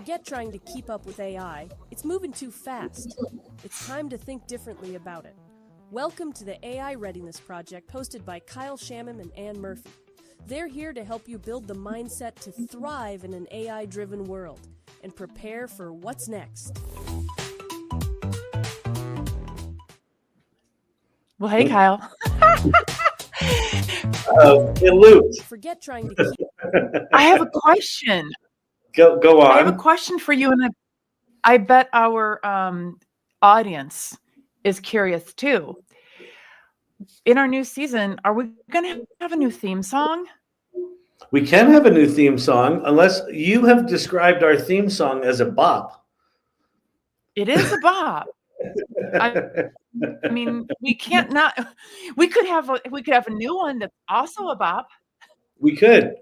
Forget trying to keep up with AI. It's moving too fast. It's time to think differently about it. Welcome to the AI Readiness Project, hosted by Kyle Shamim and Ann Murphy. They're here to help you build the mindset to thrive in an AI-driven world and prepare for what's next. Well, hey, Kyle. It looped. Forget trying to keep... I have a question. Go on. I have a question for you, and I bet our audience is curious too. In our new season, are we going to have a new theme song? We can have a new theme song, unless you have described our theme song as a bop. It is a bop. I mean, we can't not. We could have a new one that's also a bop. We could.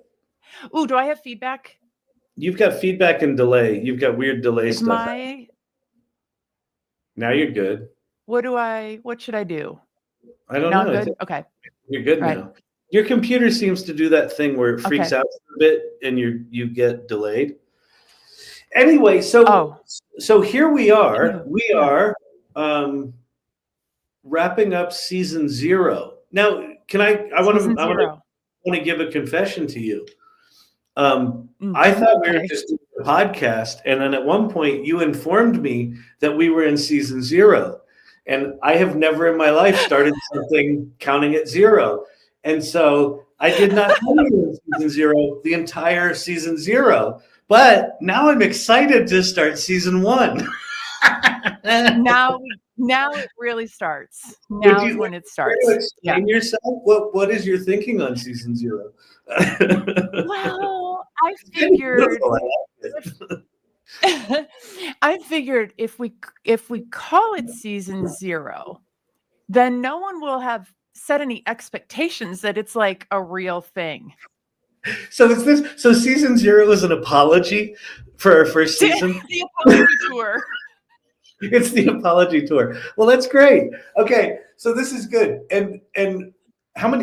Ooh, do I have feedback? You've got feedback and delay. You've got weird delay Is stuff. Now you're good. What should I do? I don't know. know. Good? Okay. You're good right. now. Your computer seems to do that thing where it freaks out a bit and you get delayed. Anyway, so here we are. We are wrapping up season 0. Now, I want to give a confession to you. I thought we were just doing a podcast, and then at one point you informed me that we were in season 0, and I have never in my life started something counting at 0, and so I did not know we were in season 0 the entire season 0. But now I'm excited to start season 1. Now it really starts. Now is when it starts. Can you explain yourself? What is your thinking on season 0? Well, I figured if we call it season 0, then no one will have set any expectations that it's like a real thing. So season 0 is an apology for our first season? The apology tour. It's the apology tour. Well, that's great. Okay, so this is good. And do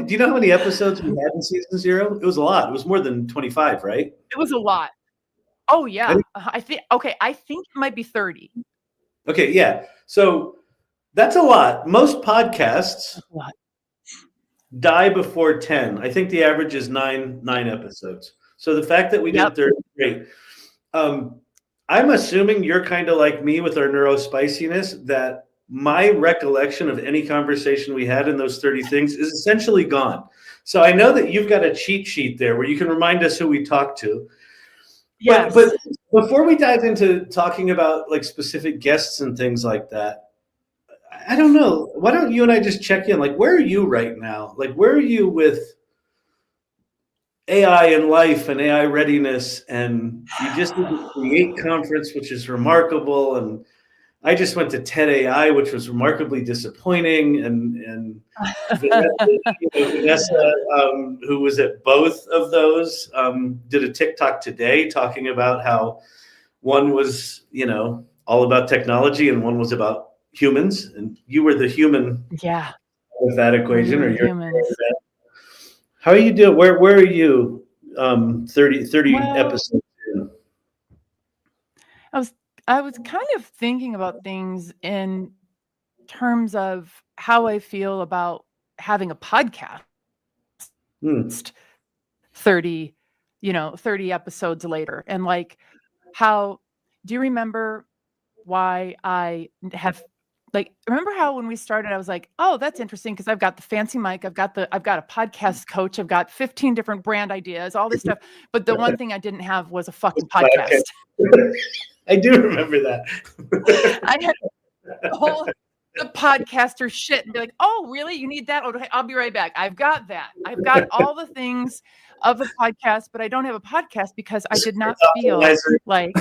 you know how many episodes we had in season 0? It was a lot. It was more than 25, right? It was a lot. Oh yeah. I think it might be 30. Okay, yeah. So that's a lot. Most podcasts die before 10. I think the average is 9 episodes. So the fact that we did 30 is great. I'm assuming you're kind of like me with our neurospiciness, that my recollection of any conversation we had in those 30 things is essentially gone. So I know that you've got a cheat sheet there where you can remind us who we talked to. Yes. But before we dive into talking about like specific guests and things like that, I don't know. Why don't you and I just check in? Like, where are you right now? Like, where are you with AI and life and AI readiness? And you just did the Create conference, which is remarkable. And I just went to TED AI, which was remarkably disappointing. And Vanessa, who was at both of those, did a TikTok today talking about how one was, all about technology and one was about humans, and you were the human with that equation, or you're humans. How are you doing? Where are you 30 episodes in? I was kind of thinking about things in terms of how I feel about having a podcast 30 episodes later, and like, how do you remember why I have remember how when we started, I was like, oh, that's interesting because I've got the fancy mic, I've got a podcast coach, I've got 15 different brand ideas, all this stuff. But the one thing I didn't have was a fucking podcast. I do remember that. I had the podcaster shit and be like, oh, really? You need that? Okay, I'll be right back. I've got that. I've got all the things of a podcast, but I don't have a podcast because I did not feel like,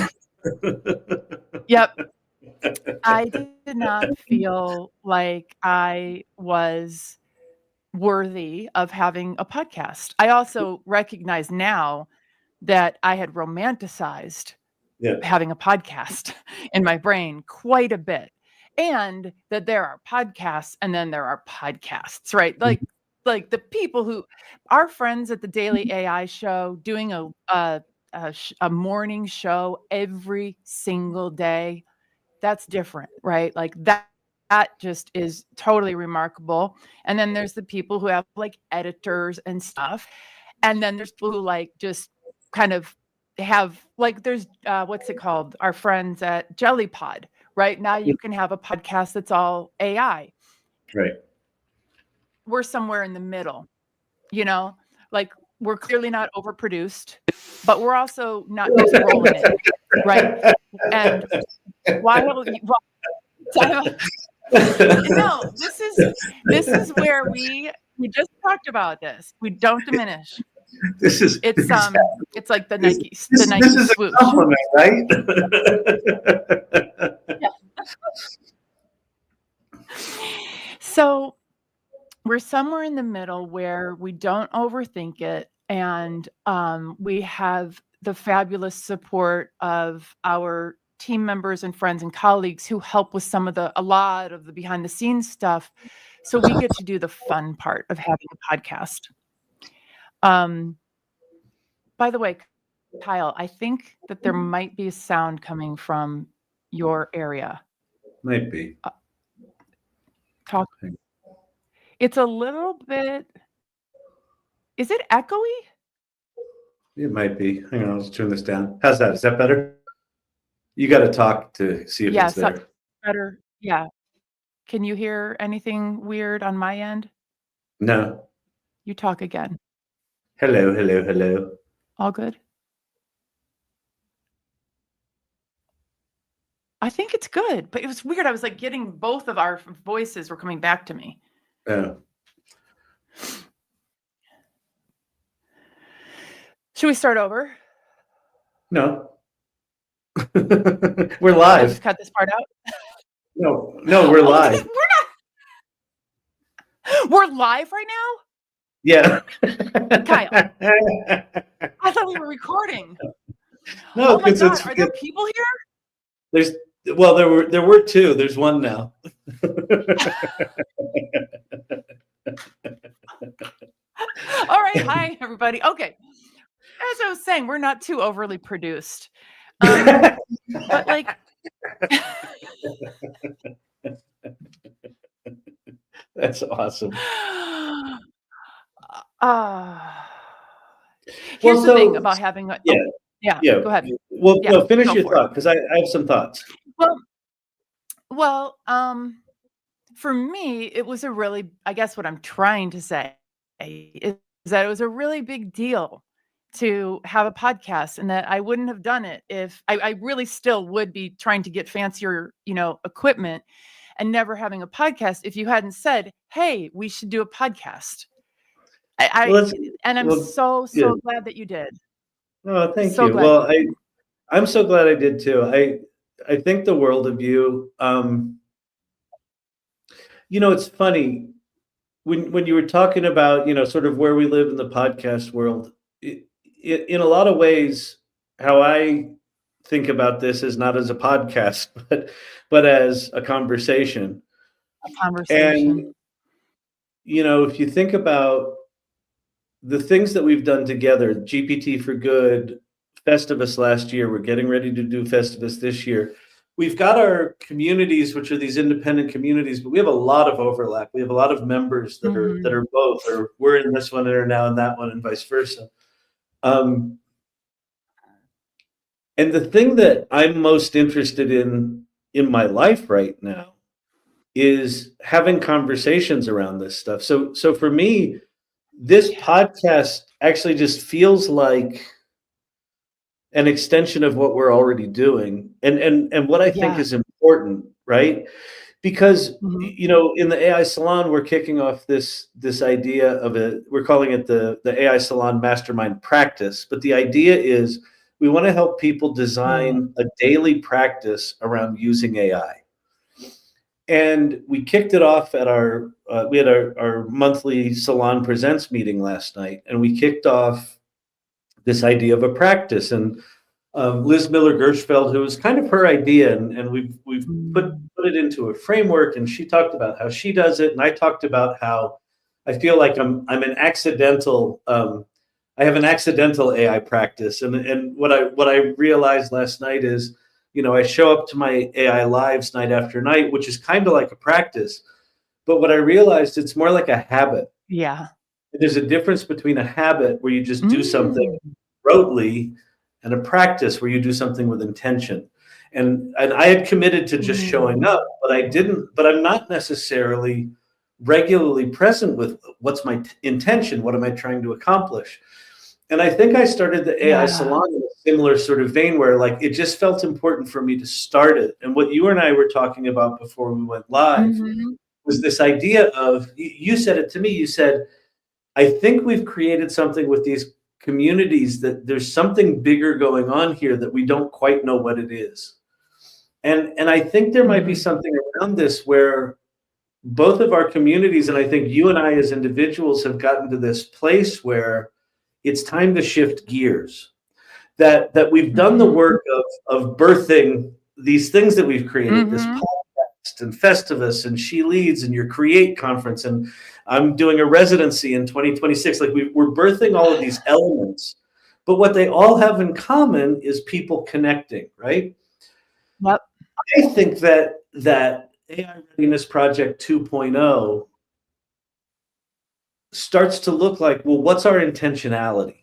I did not feel like I was worthy of having a podcast. I also recognize now that I had romanticized having a podcast in my brain quite a bit, and that there are podcasts and then there are podcasts, right? Like the people who are friends at the Daily AI Show doing a a morning show every single day, that's different, right? Like that just is totally remarkable. And then there's the people who have like editors and stuff. And then there's people who like just kind of have like, there's what's it called? Our friends at JellyPod, right? Now you can have a podcast that's all AI. Right. We're somewhere in the middle, like we're clearly not overproduced, but we're also not just rolling it, right? And while no, this is where we just talked about this. We don't diminish. It's like the Nike this is swoosh. A compliment, right? Yeah. So we're somewhere in the middle where we don't overthink it, and we have the fabulous support of our team members and friends and colleagues who help with a lot of the behind the scenes stuff. So we get to do the fun part of having a podcast. By the way, Kyle, I think that there might be a sound coming from your area. Might be. Talk. It's a little bit. Is it echoey? It might be. Hang on, let's turn this down. How's that? Is that better? You got to talk to see if it's there. Better. Yeah. Can you hear anything weird on my end? No. You talk again. Hello, hello, hello. All good? I think it's good, but it was weird. I was like getting both of our voices were coming back to me. Oh. Should we start over? No. We're live. Just cut this part out? No, we're live. We're live right now? Yeah. Kyle. I thought we were recording. No, oh my God, are there people here? There were two. There's one now. All right. Hi, everybody. Okay. As I was saying, we're not too overly produced. But like that's awesome. Here's the thing about having a go ahead. Well, no, finish your thought because I have some thoughts. Well, for me, it was I guess what I'm trying to say is that it was a really big deal to have a podcast, and that I wouldn't have done it if I really still would be trying to get fancier, equipment and never having a podcast if you hadn't said, hey, we should do a podcast. I'm so glad that you did. Oh, thank you. Well, I'm so glad I did too. I think the world of you. It's funny when you were talking about, sort of where we live in the podcast world. In a lot of ways, how I think about this is not as a podcast, but as a conversation. And, if you think about the things that we've done together, GPT for Good, Festivus last year, we're getting ready to do Festivus this year. We've got our communities, which are these independent communities, but we have a lot of overlap. We have a lot of members that are both, or we're in this one and are now in that one, and vice versa. And the thing that I'm most interested in my life right now is having conversations around this stuff. So for me, this podcast actually just feels like an extension of what we're already doing, and what I think is important, right? Because in the AI Salon, we're kicking off this idea of we're calling it the AI Salon Mastermind Practice. But the idea is we want to help people design a daily practice around using AI. And we kicked it off at we had our monthly Salon Presents meeting last night, and we kicked off this idea of a practice. And Liz Miller-Gershfeld, who was kind of her idea, and we've put it into a framework, and she talked about how she does it, and I talked about how I feel like I'm an accidental I have an accidental AI practice. And what I realized last night is, I show up to my AI lives night after night, which is kind of like a practice. But what I realized, it's more like a habit. Yeah. There's a difference between a habit where you just do something rotely and a practice where you do something with intention. And I had committed to just showing up, but I'm not necessarily regularly present with what's my intention, what am I trying to accomplish. And I think I started the AI salon in a similar sort of vein where like it just felt important for me to start it. And what you and I were talking about before we went live was this idea of, you said it to me, you said, I think we've created something with these communities that there's something bigger going on here that we don't quite know what it is. And I think there might be something around this where both of our communities, and I think you and I as individuals, have gotten to this place where it's time to shift gears. That we've done the work of birthing these things that we've created, this podcast and Festivus and She Leads and your Create conference, and I'm doing a residency in 2026. Like we're birthing all of these elements, but what they all have in common is people connecting, right? Yep. I think that AI Readiness Project 2.0 starts to look like, well, what's our intentionality?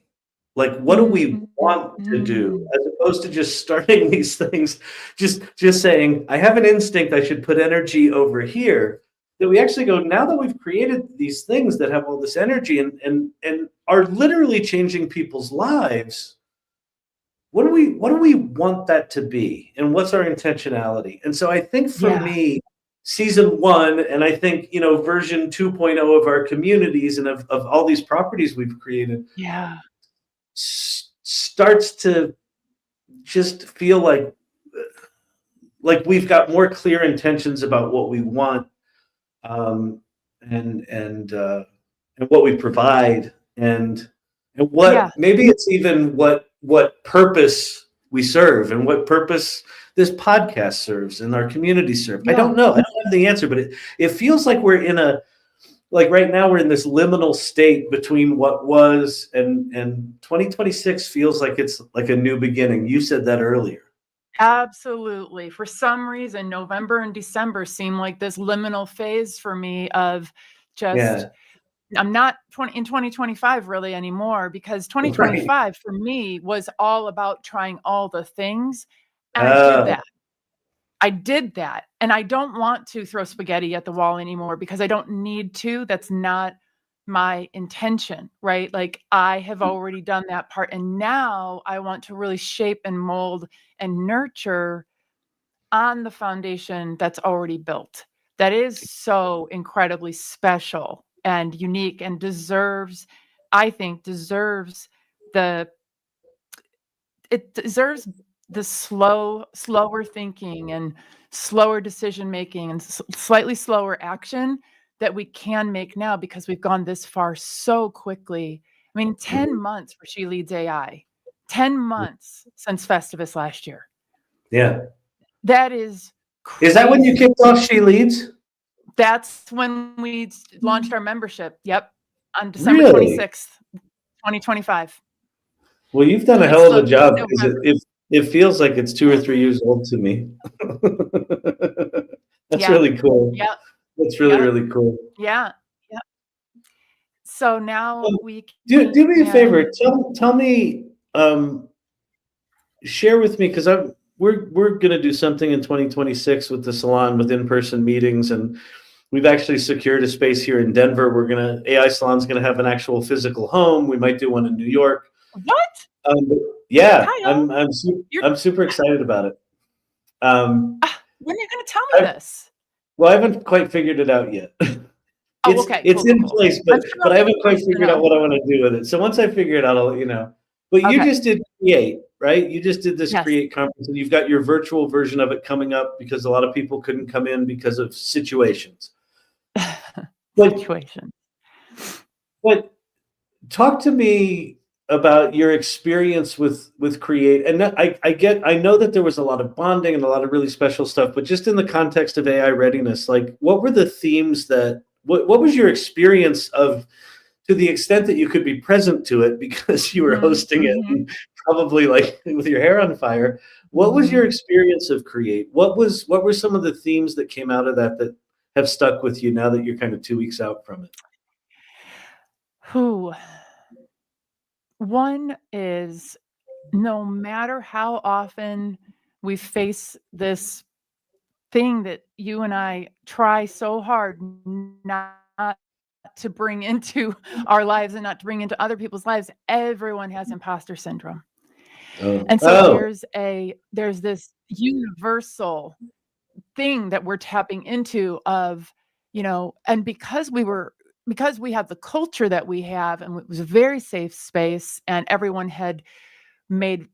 Like, what do we want to do, as opposed to just starting these things, just saying, I have an instinct I should put energy over here. That we actually go, now that we've created these things that have all this energy and are literally changing people's lives, what do we want that to be, and what's our intentionality? And so I think for me, season 1, and I think version 2.0 of our communities and of all these properties we've created, starts to just feel like we've got more clear intentions about what we want, and what we provide, and what maybe it's even what purpose we serve, and what purpose this podcast serves and our community serve. I don't know. I don't have the answer, but it feels like we're in right now we're in this liminal state between what was and 2026 feels like it's like a new beginning. You said that earlier. Absolutely. For some reason, November and December seem like this liminal phase for me of just, I'm not in 2025 really anymore, because 2025 for me was all about trying all the things. And I did that. And I don't want to throw spaghetti at the wall anymore, because I don't need to. That's not my intention, right? Like, I have already done that part. And now I want to really shape and mold and nurture on the foundation that's already built. That is so incredibly special and unique, and deserves the slower thinking and slower decision making and slightly slower action that we can make now, because we've gone this far so quickly. I mean, 10 months for She Leads AI, 10 months since Festivus last year. Yeah. That is crazy. Is that when you kicked off She Leads? That's when we launched our membership. Yep. On December 26th, 2025. Well, you've done a hell of a job, because it feels like it's 2 or 3 years old to me. That's really cool. Yeah. That's really cool. Yeah. Yeah. So now we do me a favor. Tell me, share with me, because we're going to do something in 2026 with the salon, with in-person meetings, and we've actually secured a space here in Denver. AI Salon's going to have an actual physical home. We might do one in New York. What? Yeah, I'm super excited about it. When are you going to tell me this? Well, I haven't quite figured it out yet. It's in place, but I haven't quite figured out what I want to do with it. So once I figure it out, I'll let you know. But you just did Create, right? You just did this Create conference, and you've got your virtual version of it coming up, because a lot of people couldn't come in because of situations. But talk to me about your experience with Create. And I know that there was a lot of bonding and a lot of really special stuff, but just in the context of AI readiness, like, what were the themes what was your experience of to the extent that you could be present to it because you were hosting it, and probably like with your hair on fire. What was your experience of Create? What were some of the themes that came out of that have stuck with you now that you're kind of 2 weeks out from it? One is, no matter how often we face this thing that you and I try so hard not to bring into our lives and not to bring into other people's lives, everyone has imposter syndrome. And so there's this universal thing that we're tapping into of, and because we have the culture that we have, and it was a very safe space, and everyone had made,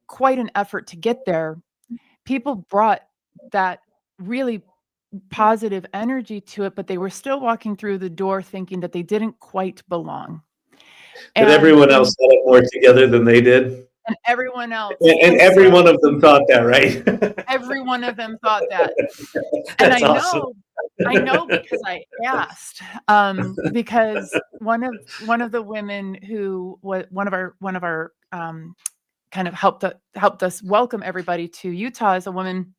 quite an effort to get there, people brought that really positive energy to it, but they were still walking through the door thinking that they didn't quite belong. That everyone else had it more together than they did. And everyone else. And every one of them thought that, right? Every one of them thought that. And I know because I asked, because one of the women who was one of our kind of helped us welcome everybody to Utah is a woman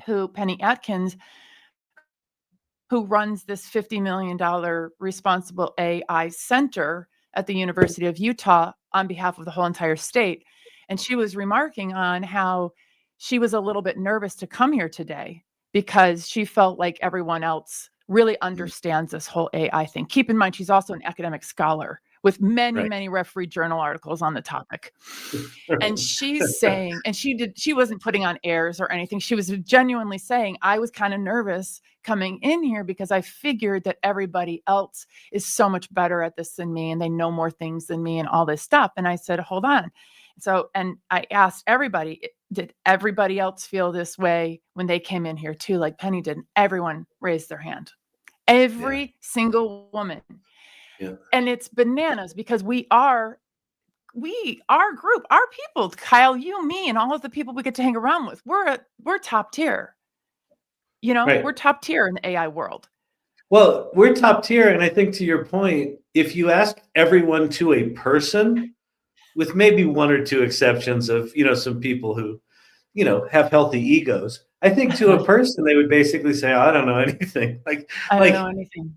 who, Penny Atkins, who runs this $50 million responsible AI center at the University of Utah on behalf of the whole entire state. And she was remarking on how she was a little bit nervous to come here today because she felt like everyone else really understands this whole AI thing. Keep in mind, she's also an academic scholar with many refereed journal articles on the topic. And she's saying, and she wasn't putting on airs or anything. She was genuinely saying, I was kind of nervous coming in here because I figured that everybody else is so much better at this than me, and they know more things than me and all this stuff. And I said, hold on. So, and I asked everybody, did everybody else feel this way when they came in here too, like Penny did? And everyone raised their hand. Every single woman. Yeah. And it's bananas because our group, our people, Kyle, you, me, and all of the people we get to hang around with, we're top tier. We're top tier in the AI world. Well, we're top tier. And I think to your point, if you ask everyone to a person, with maybe one or two exceptions of, some people who, have healthy egos, I think to a person, they would basically say, I don't know anything. I don't know anything.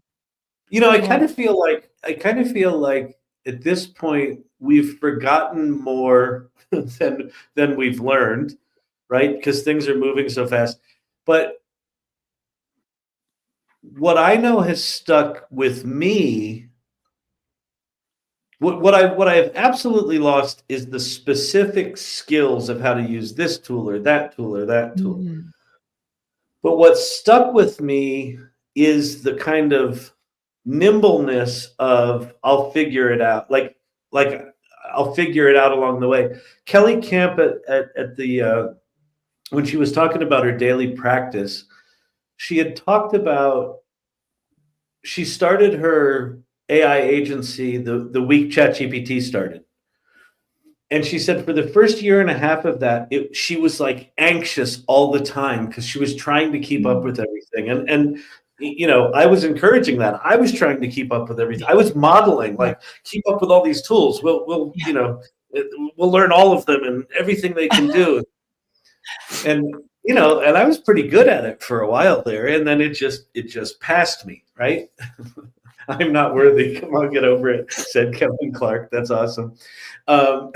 I kind of feel like at this point, we've forgotten more than we've learned, right? Because things are moving so fast. But what I know has stuck with me, what I have absolutely lost is the specific skills of how to use this tool or that tool or that tool. Mm-hmm. But what stuck with me is the kind of nimbleness of I'll figure it out. Like I'll figure it out along the way. Kelly Camp at the when she was talking about her daily practice, she had talked about she started her AI agency the week ChatGPT started. And she said for the first year and a half of that, she was like anxious all the time because she was trying to keep up with everything. And I was encouraging that. I was trying to keep up with everything. I was modeling, like, keep up with all these tools. We'll learn all of them and everything they can do. And I was pretty good at it for a while there. And then it just passed me, right? I'm not worthy. Come on, get over it, said Kevin Clark. That's awesome. I'm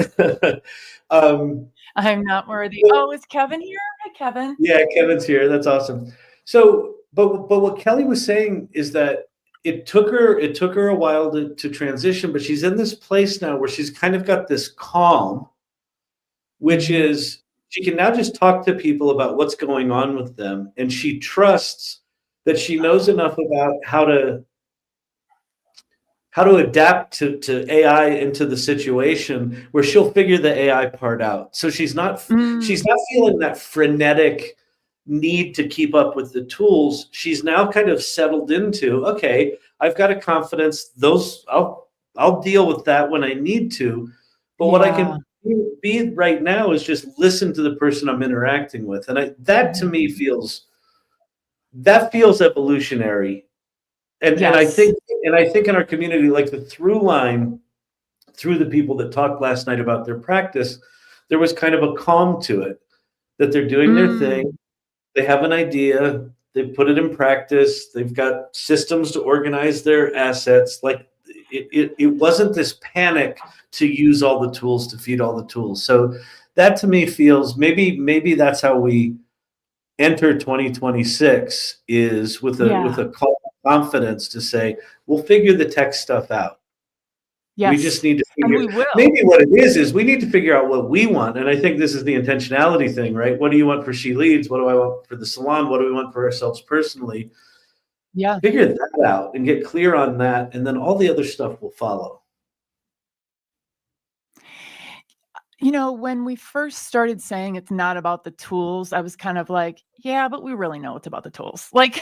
not worthy. Oh, is Kevin here? Hi, Kevin. Yeah, Kevin's here. That's awesome. So, but what Kelly was saying is that it took her a while to transition, but she's in this place now where she's kind of got this calm, which is she can now just talk to people about what's going on with them, and she trusts that she knows enough about how to adapt to AI into the situation where she'll figure the AI part out. So she's not feeling that frenetic need to keep up with the tools. She's now kind of settled into, okay, I've got a confidence. I'll deal with that when I need to. But what I can be right now is just listen to the person I'm interacting with. And that to me feels evolutionary. And I think in our community, like the through line through the people that talked last night about their practice, there was kind of a calm to it, that they're doing their thing. They have an idea, they put it in practice, they've got systems to organize their assets. Like it wasn't this panic to use all the tools, to feed all the tools. So that to me feels maybe that's how we enter 2026, is with a confidence to say, we'll figure the tech stuff out. We just need to figure, maybe what it is we need to figure out what we want. And I think this is the intentionality thing, right? What do you want for She Leads? What do I want for the salon? What do we want for ourselves personally? Yeah. Figure that out and get clear on that. And then all the other stuff will follow. You know, when we first started saying it's not about the tools, I was kind of like, yeah, but we really know it's about the tools. Like,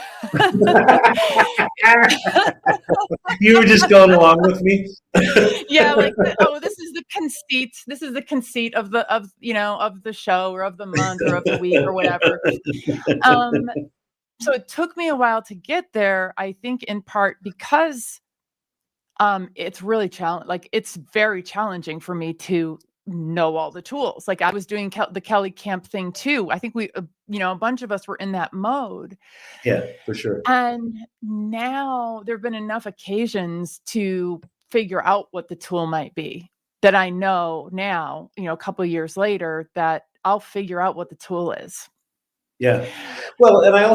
you were just going along with me. Yeah, like, this is the conceit. This is the conceit of the show or of the month or of the week or whatever. So it took me a while to get there. I think in part because it's really it's very challenging for me to know all the tools. Like I was doing the Kelly Camp thing too. I think we, a bunch of us were in that mode. Yeah, for sure. And now there've been enough occasions to figure out what the tool might be that I know now, a couple of years later, that I'll figure out what the tool is. Yeah. Well, and I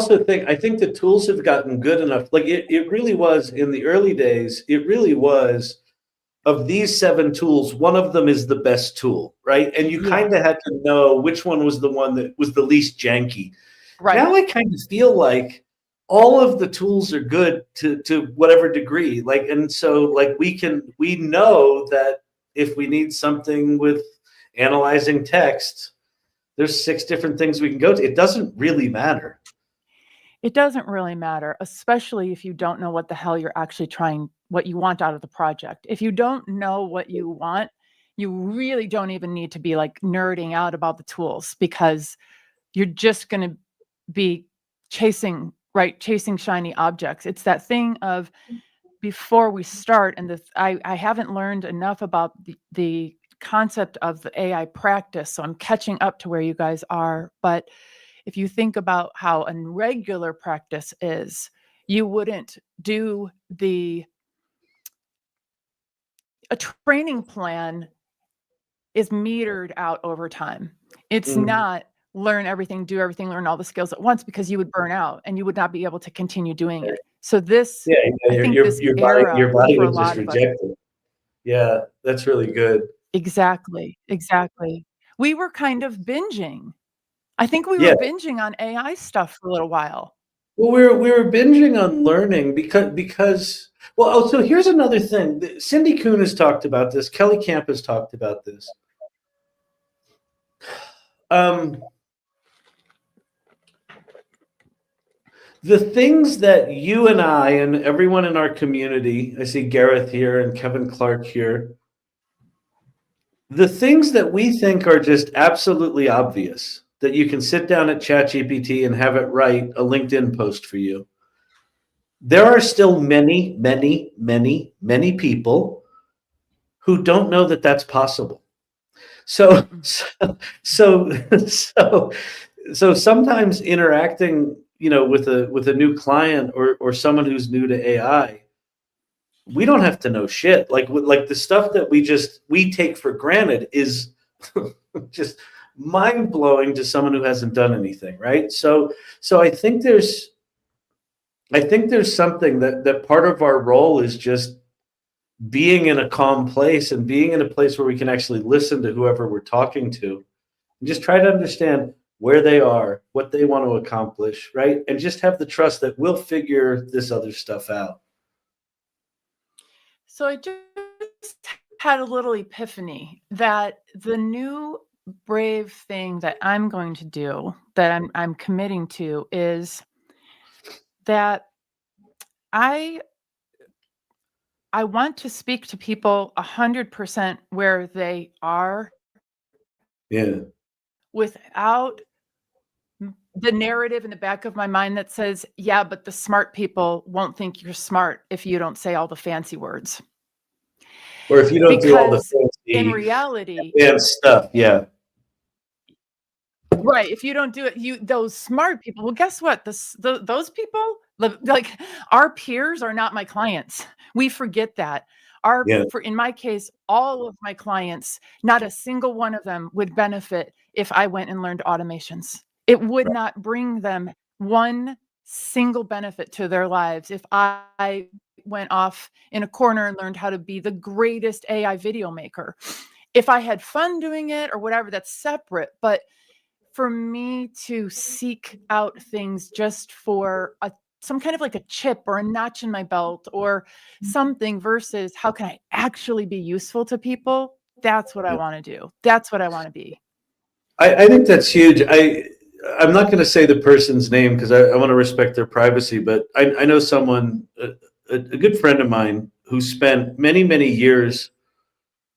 think the tools have gotten good enough. Like it really was in the early days, it really was, of these 7 tools, one of them is the best tool, right? And you kind of had to know which one was the one that was the least janky. Right. Now I kind of feel like all of the tools are good to whatever degree. Like, and so like we know that if we need something with analyzing text, there's 6 different things we can go to. It doesn't really matter. It doesn't really matter, especially if you don't know what the hell you're actually what you want out of the project. If you don't know what you want, you really don't even need to be like nerding out about the tools, because you're just going to be chasing shiny objects. It's that thing of before we start, and I haven't learned enough about the concept of the AI practice, so I'm catching up to where you guys are. But if you think about how a regular practice is, you wouldn't do a training plan is metered out over time. It's not learn everything, do everything, learn all the skills at once, because you would burn out and you would not be able to continue doing it. So this, I think your body would just reject it. Yeah, that's really good. Exactly. We were kind of binging. I think we were binging on AI stuff for a little while. Well, we were binging on learning because so here's another thing. Cindy Kuhn has talked about this. Kelly Camp has talked about this. The things that you and I and everyone in our community, I see Gareth here and Kevin Clark here, the things that we think are just absolutely obvious, that you can sit down at ChatGPT and have it write a LinkedIn post for you. There are still many, many, many, many people who don't know that that's possible. So sometimes interacting, with a new client or someone who's new to AI, we don't have to know shit. Like the stuff that we take for granted is just mind blowing to someone who hasn't done anything, right? So I think there's something that part of our role is just being in a calm place and being in a place where we can actually listen to whoever we're talking to and just try to understand where they are, what they want to accomplish, right? And just have the trust that we'll figure this other stuff out. So I just had a little epiphany that the new brave thing that I'm going to do, that I'm committing to, is that I want to speak to people 100% where they are. Yeah. Without the narrative in the back of my mind that says, yeah, but the smart people won't think you're smart if you don't say all the fancy words. Or if you don't do all the fancy in reality, stuff, yeah. Right. If you don't do it, those smart people, well, guess what? Those people, like our peers are not my clients. We forget that. In my case, all of my clients, not a single one of them would benefit if I went and learned automations. It would not bring them one single benefit to their lives if I went off in a corner and learned how to be the greatest AI video maker. If I had fun doing it or whatever, that's separate. But for me to seek out things just for some kind of like a chip or a notch in my belt or something versus how can I actually be useful to people? That's what I want to do. That's what I want to be. I think that's huge. I'm not going to say the person's name because I want to respect their privacy, but I know someone, a good friend of mine, who spent many, many years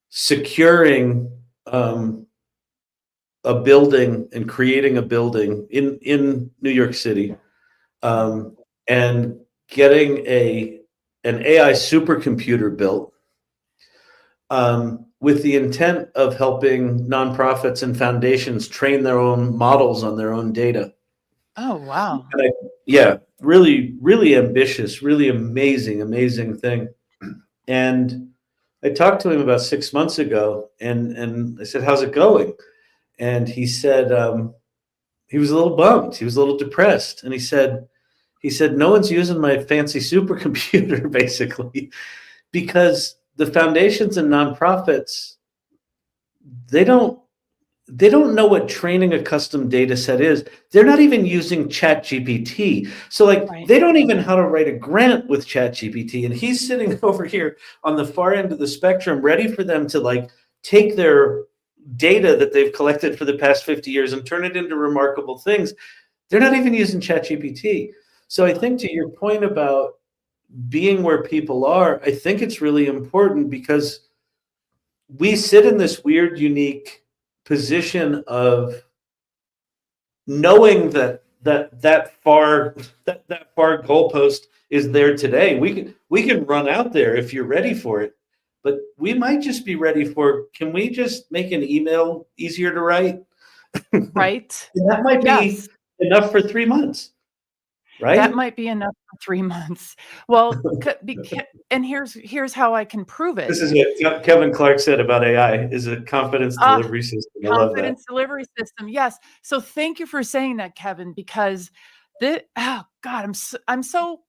securing a building and creating a building in New York City, and getting an AI supercomputer built, with the intent of helping nonprofits and foundations train their own models on their own data. Oh, wow. Really, really ambitious, really amazing thing. And I talked to him about 6 months ago, and I said, "How's it going?" And he said, he was a little bummed. He was a little depressed. And he said, no one's using my fancy supercomputer, basically, because the foundations and nonprofits, they don't know what training a custom data set is. They're not even using ChatGPT. So They don't even know how to write a grant with ChatGPT. And he's sitting over here on the far end of the spectrum, ready for them to take their data that they've collected for the past 50 years and turn it into remarkable things. They're not even using ChatGPT. So I think to your point about being where people are, I think it's really important because we sit in this weird, unique position of knowing that far goalpost is there today. We can run out there if you're ready for it, but we might just be ready for, can we just make an email easier to write? Right. That might be enough for 3 months. Right? That might be enough for 3 months. Well, and here's how I can prove it. This is what Kevin Clark said about AI, is a confidence delivery system. I love that. Confidence delivery system. Yes. So thank you for saying that, Kevin, because I'm so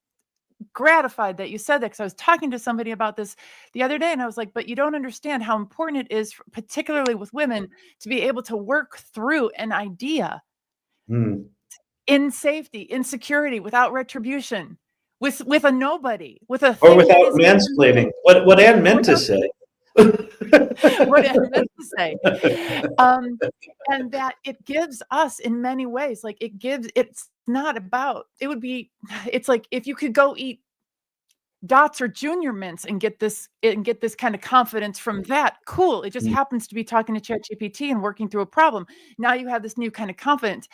gratified that you said that, because I was talking to somebody about this the other day and I was like, but you don't understand how important it is, particularly with women, to be able to work through an idea. In safety, in security, without retribution, with a nobody, with a or without mansplaining. What Anne meant to say. What Anne meant to say. And that it gives us in many ways, it's not about, it's like if you could go eat Dots or Junior Mints and get this kind of confidence from that, cool. It just happens to be talking to ChatGPT and working through a problem. Now you have this new kind of confidence.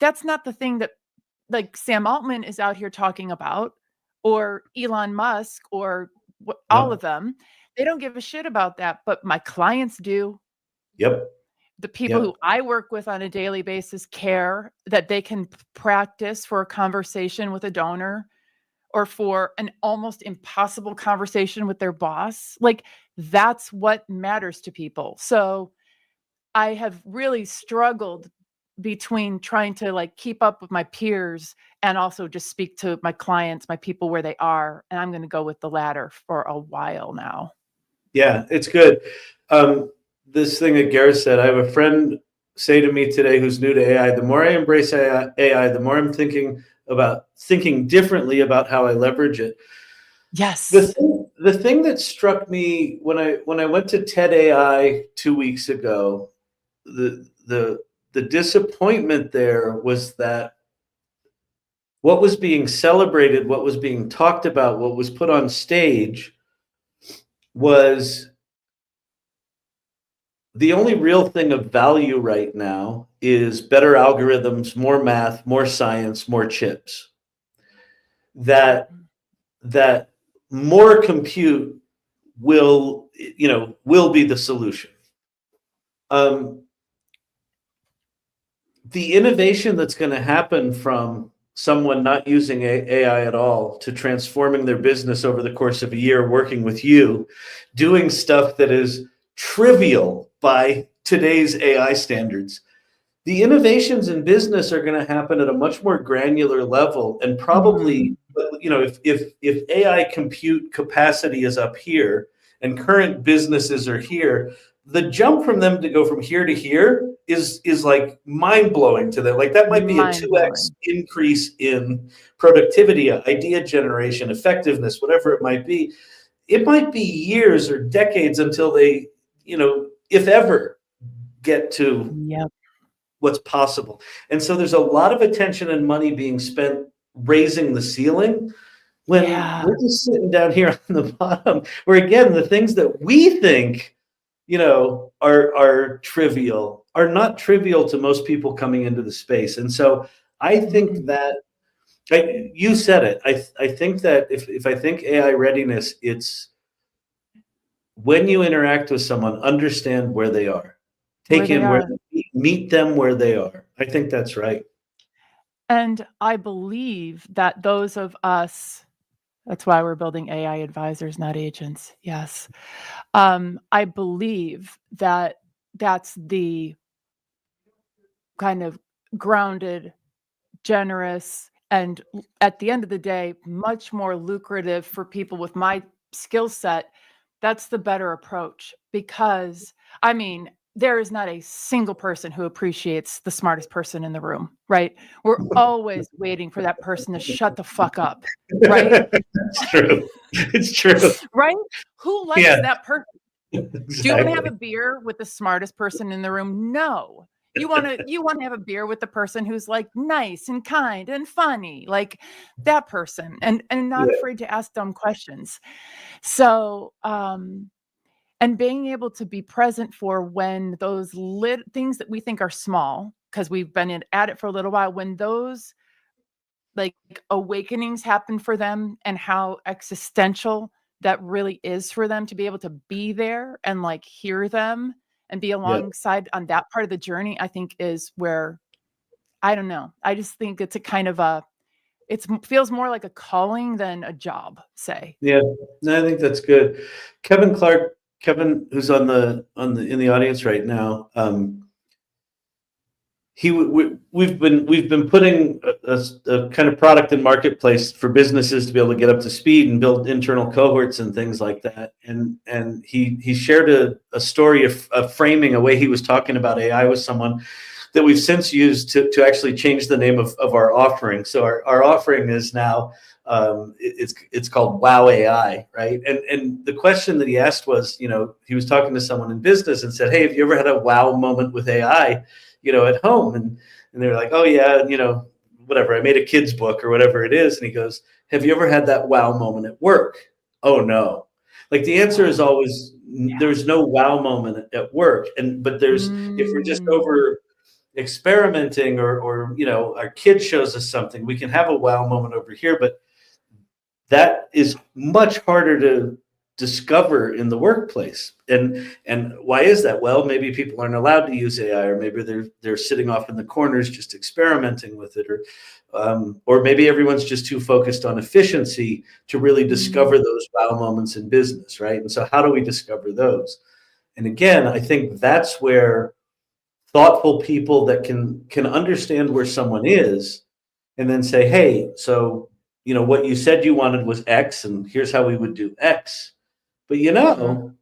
That's not the thing that Sam Altman is out here talking about, or Elon Musk, or all of them. They don't give a shit about that, but my clients do. Yep. The people who I work with on a daily basis care that they can practice for a conversation with a donor or for an almost impossible conversation with their boss. That's what matters to people. So I have really struggled between trying to keep up with my peers and also just speak to my clients, my people where they are. And I'm going to go with the latter for a while now. Yeah, it's good. This thing that Gareth said, I have a friend say to me today who's new to AI, the more I embrace AI, the more I'm thinking differently about how I leverage it. Yes. The thing that struck me when I went to TED AI 2 weeks ago, the disappointment there was that what was being celebrated, what was being talked about, what was put on stage was, the only real thing of value right now is better algorithms, more math, more science, more chips. That more compute will be the solution. The innovation that's going to happen from someone not using AI at all to transforming their business over the course of a year, working with you, doing stuff that is trivial by today's AI standards. The innovations in business are going to happen at a much more granular level, and probably, if AI compute capacity is up here and current businesses are here, the jump from them to go from here to here is like mind blowing to them. Like that might be a 2x increase in productivity, idea generation, effectiveness, whatever it might be. It might be years or decades until they, if ever, get to what's possible. And so there's a lot of attention and money being spent raising the ceiling when we're just sitting down here on the bottom, where again, the things that we think, are trivial are not trivial to most people coming into the space. And so I think that, you said it, I think that if I think AI readiness, it's when you interact with someone, understand where they are. Meet them where they are. I think that's right. And I believe that those of us, that's why we're building AI advisors, not agents. Yes. I believe that that's the kind of grounded, generous, and at the end of the day, much more lucrative for people with my skill set. That's the better approach, because there is not a single person who appreciates the smartest person in the room, right? We're always waiting for that person to shut the fuck up, right? It's true. It's true. Right? Who likes that person? Exactly. Do you want to have a beer with the smartest person in the room? No. You want to have a beer with the person who's like nice and kind and funny, like that person, and not afraid to ask dumb questions. So, and being able to be present for when those things that we think are small, because we've been at it for a little while, when those like awakenings happen for them, and how existential that really is for them to be able to be there and like hear them and be alongside on that part of the journey, I think is where, I don't know. I just think it's a kind of it feels more like a calling than a job, say. Yeah, no, I think that's good. Kevin Clark, who's in the audience right now. We've been putting a kind of product in marketplace for businesses to be able to get up to speed and build internal cohorts and things like that. And he shared a story of framing a way he was talking about AI with someone that we've since used to actually change the name of our offering. So our offering is now it's called Wow AI, right? And the question that he asked was, he was talking to someone in business and said, "Hey, have you ever had a wow moment with AI, at home?" And they're like, "Oh yeah, whatever. I made a kid's book or whatever it is." And he goes, "Have you ever had that wow moment at work?" "Oh no." Like the answer is always there's no wow moment at work. But there's if we're just over experimenting or our kid shows us something, we can have a wow moment over here, but that is much harder to discover in the workplace. And why is that? Well, maybe people aren't allowed to use AI, or maybe they're sitting off in the corners just experimenting with it, or maybe everyone's just too focused on efficiency to really discover those wow moments in business, right? And so how do we discover those? And again, I think that's where thoughtful people that can understand where someone is and then say, "Hey, so what you said you wanted was X, and here's how we would do X. But you know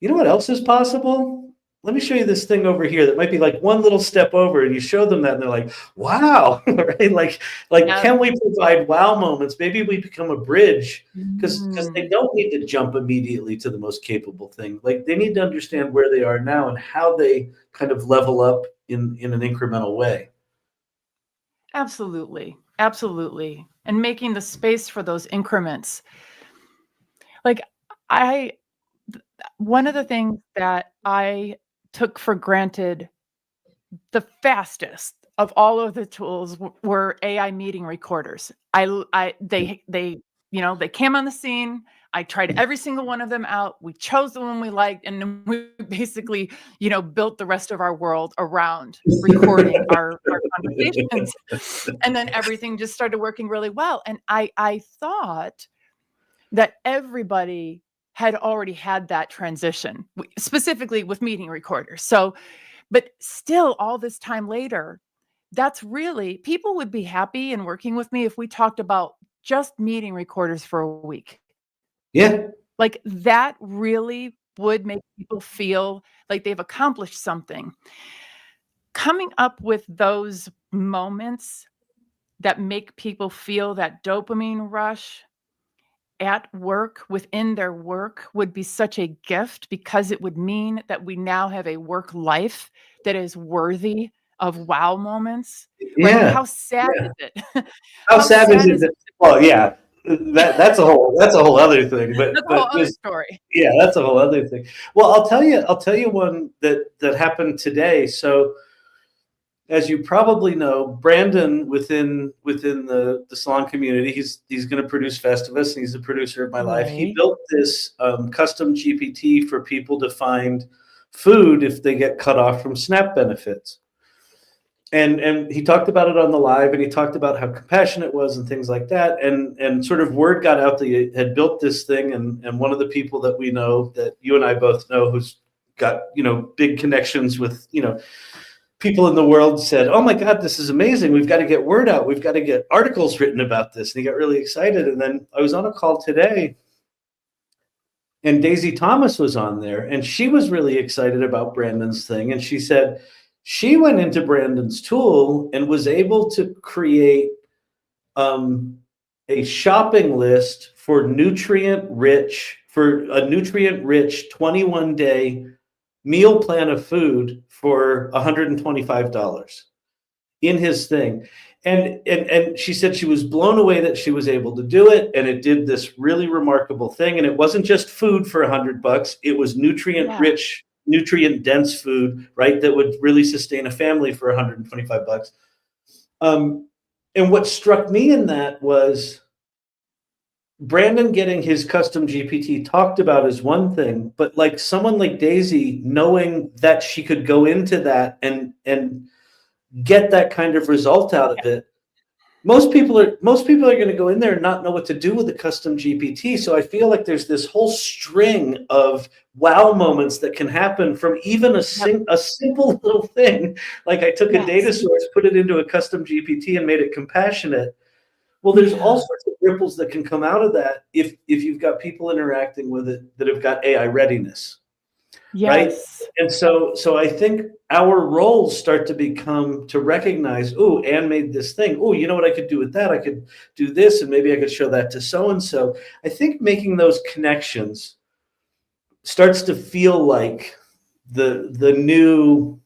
what else is possible? Let me show you this thing over here that might be like one little step over." And you show them that, and they're like, "Wow!" Right? Like, can we provide wow moments? Maybe we become a bridge, because they don't need to jump immediately to the most capable thing. Like they need to understand where they are now and how they kind of level up in an incremental way. Absolutely. Absolutely. And making the space for those increments. Like one of the things that I took for granted the fastest of all of the tools were AI meeting recorders. They came on the scene. I tried every single one of them out. We chose the one we liked, and then we basically, built the rest of our world around recording our conversations. And then everything just started working really well. And I thought that everybody had already had that transition, specifically with meeting recorders. So, but still, all this time later, that's really, people would be happy in working with me if we talked about just meeting recorders for a week. Yeah. Like that really would make people feel like they've accomplished something. Coming up with those moments that make people feel that dopamine rush at work, within their work, would be such a gift, because it would mean that we now have a work life that is worthy of wow moments. Yeah. Right? How sad is it? How sad is it? Well, yeah, that's a whole other thing. But that's a whole other story. Yeah, that's a whole other thing. Well, I'll tell you one that happened today. So, as you probably know, Brandon within the salon community, he's going to produce Festivus, and he's a producer of my life. He built this custom GPT for people to find food if they get cut off from SNAP benefits. And he talked about it on the live, and he talked about how compassionate it was and things like that. And sort of word got out that he had built this thing. And one of the people that we know, that you and I both know, who's got, big connections with, people in the world, said, "Oh my God, this is amazing. We've got to get word out. We've got to get articles written about this." And he got really excited. And then I was on a call today, and Daisy Thomas was on there, and she was really excited about Brandon's thing. And she said she went into Brandon's tool and was able to create a shopping list for a nutrient-rich 21-day meal plan of food for $125 in his thing. And she said she was blown away that she was able to do it. And it did this really remarkable thing. And it wasn't just food for $100. It was nutrient-rich, nutrient-dense food, right? That would really sustain a family for $125. And what struck me in that was Brandon getting his custom GPT talked about is one thing, but like someone like Daisy knowing that she could go into that and get that kind of result out of it. Most people are going to go in there and not know what to do with the custom GPT. So I feel like there's this whole string of wow moments that can happen from even a simple little thing. Like I took a data source, put it into a custom GPT, and made it compassionate. Well, there's all sorts of ripples that can come out of that if you've got people interacting with it that have got AI readiness. Right? And so I think our roles start to recognize, oh, Anne made this thing. Oh, you know what I could do with that? I could do this, and maybe I could show that to so-and-so. I think making those connections starts to feel like the new,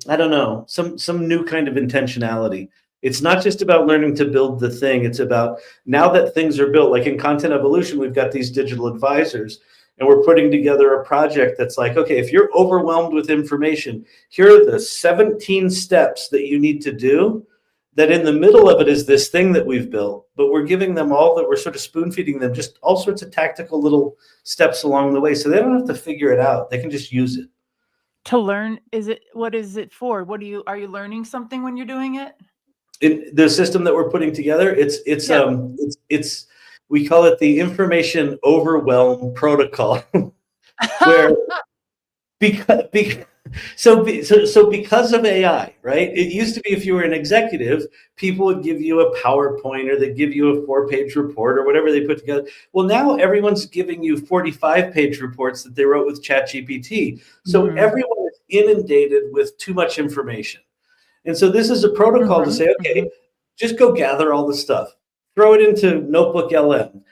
I don't know, some new kind of intentionality. It's not just about learning to build the thing. It's about, now that things are built, like in Content Evolution, we've got these digital advisors, and we're putting together a project that's like, okay, if you're overwhelmed with information, here are the 17 steps that you need to do. That in the middle of it is this thing that we've built, but we're giving them we're sort of spoon feeding them just all sorts of tactical little steps along the way. So they don't have to figure it out. They can just use it. To learn, what is it for? Are you learning something when you're doing it? In the system that we're putting together, it's we call it the information overwhelm protocol, where because of AI, right? It used to be if you were an executive, people would give you a PowerPoint, or they'd give you a 4-page report, or whatever they put together. Well, now everyone's giving you 45-page reports that they wrote with ChatGPT. So everyone is inundated with too much information. And so this is a protocol to say, okay, just go gather all the stuff, throw it into Notebook LM,